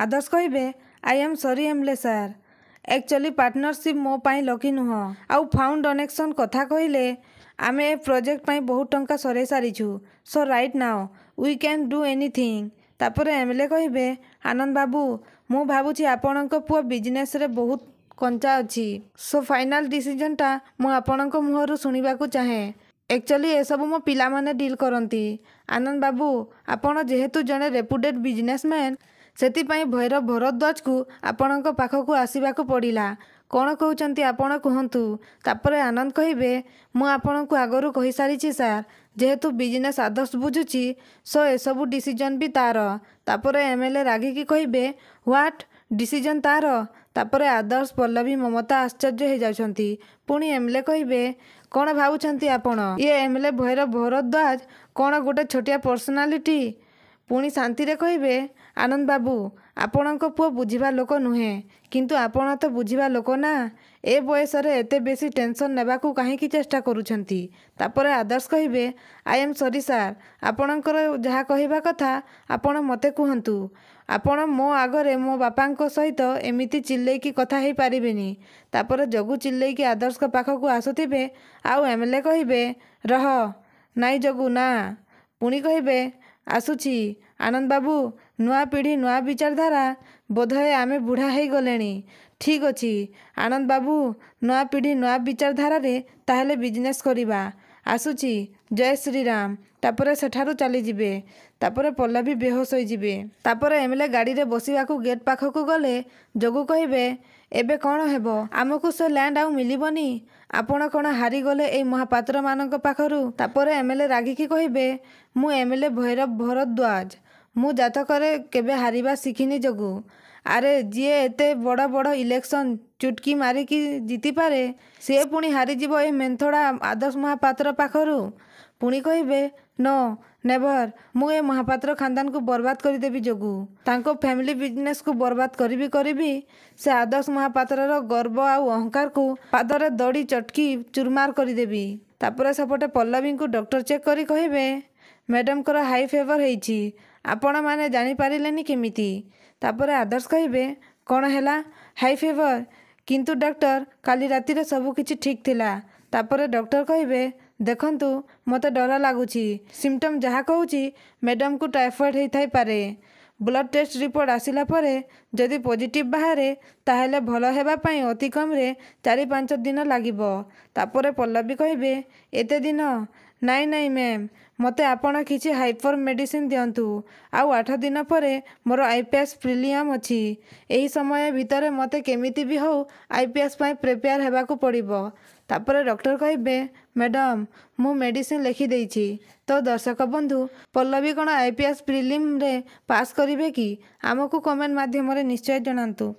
आदर्श कहे I am sorry MLA sir actually partnership मो पाई lucky नुह आउ फाउंड डोनेशन कथा कहले आमे ए प्रोजेक्ट पाई बहुत टंका सरे सारिछु so right now we can do anything. तापरे एमएलए कहे आनंद बाबू मु भाबुछि आपणक पुओ बिजनेस रे बहुत कंचा अच्छी सो फाइनाल डिसीजनटा मु आपणक मुहरु सुनिबाकू चाहे। एक्चुअली ए सब मो पिला माने डील करंती। आनंद बाबू आपण जेहेतु जने रेपुटेड बिजनेसमैन सेतिपाई भैरव भरद्वाज को आपणक पाखकू आसीबाकू पड़िला कौन कहउचंती आपण कहंतु। तापरे आनंद कहिबे मु आपणकू आगरू कहि सारिछि सर जेहेतु बिजनेस आदर्श बुझुछि सो ए सब डिसीजन भी तार। तापरे एमएलए रागिकी कहिबे व्हाट डिसीजन तार। तापरे आदर्श पल्लवी ममता आश्चर्य हो जाउछंती। पुणी एमएलए कहिबे कौन भावुछंती आपण ये एमएलए भैरव भरद्वाज कौन गोटे छोटिया पर्सनालिटी। पुणी शांति रे कहिबे आनंद बाबू आपणक पुओ बुझिबा लोक नुहे किंतु आपण तो बुझिबा लोक ना ए बयस रे एते बेसी टेंशन नेबाकू काहेकि चेष्टा करूछंती। तापरे आदर्श कहिबे आई एम सॉरी सर आपणकर जहा कहिबा कथा आपण मते कुहंतु आपण मो आगरे मो बापांको सहित एमिति चिल्लेकी कथा हेई पारिबेनी। तापरे जगू चिल्लेकी आदर्श को पाखकू आसुथिबे आउ एमएलए कहिबे रह नाई जगू ना। पुणी कहिबे आसुछि आनंद बाबू नुआ पीढ़ी नुआ विचारधारा बोधए आमे बुढ़ा हो गलेनी ठीक अच्छी आनंद बाबू नुआ पीढ़ी नुआ विचारधारा रे ताहेले बिजनेस करिबा आसुछि जय श्री राम। तापरे सेठारु चली जिबे। तापरे पल्लवी बेहोश होई जिबे। तापरे एमएलए गाड़ी रे बसिबाकू गेट पाखकू गले जगू कहिबे एबे कौन हेबो आमकू से लैंड आउ मिलिबनी आपण कौन हारी गले ए महापात्र मानक पाखरु। तापरे एमएलए रागिकी कहिबे मु एमएलए भैरव भरद्वाज मु जातकरे केबे हारिबा शिखिनी जगू आरे जीए एते बड़ बड़ इलेक्शन चुटकी मारिकी जीति पारे से पुणी हारीजिब ए मेंथड़ा आदर्श महापात्र पाखरु। पुणी कहिबे नो नेवर मु ए महापात्र खानदान को बर्बाद करदेवी जगू तांको फैमिली बिजनेस को बर्बाद करी से आदर्श महापात्र गर्व आउ अहंकार को पादरे दड़ी चटकी चुरमार करदेवी। तापरे सेपटे पल्लवी को डॉक्टर चेक करी कहिबे मैडम को हाई फेवर होईछि आपण माने जानी पारिलेनी केमिति। तापरे आदर्श कहिबे कौन हैला हाई फेवर किंतु डॉक्टर काली राति रे सब किछि ठीक थिला। तापरे डॉक्टर कहिबे देखंतु मते डर लागुछि सिम्पटम जहा कहूछि मैडम को टाइफॉइड हेई थाई पारे ब्लड टेस्ट रिपोर्ट आसिला परे जदि पॉजिटिव बाहरे ताहेले भलो हेबा पई अति कम रे 4-5 दिन लागिबो। तापरे पल्लवी कहिबे एते दिन नाई नाई मैम मते आपण किछि हाइपर मेडिसिन दियंतु आउ 8 दिन परे मोर आईपीएस प्रिलियम अछि एही समय भितरे मते केमिति भी हो आईपीएस पई प्रिपेयर हेबाकू पड़िबो। तापरे डॉक्टर कहिबे मैडम मु मेडिसिन लिखि देइछि तो दर्शक बंधु पल्लवी कोन आईपीएस प्रिलिम रे पास करिवे कि आमको कमेंट माध्यम रे निश्चय जणांतु।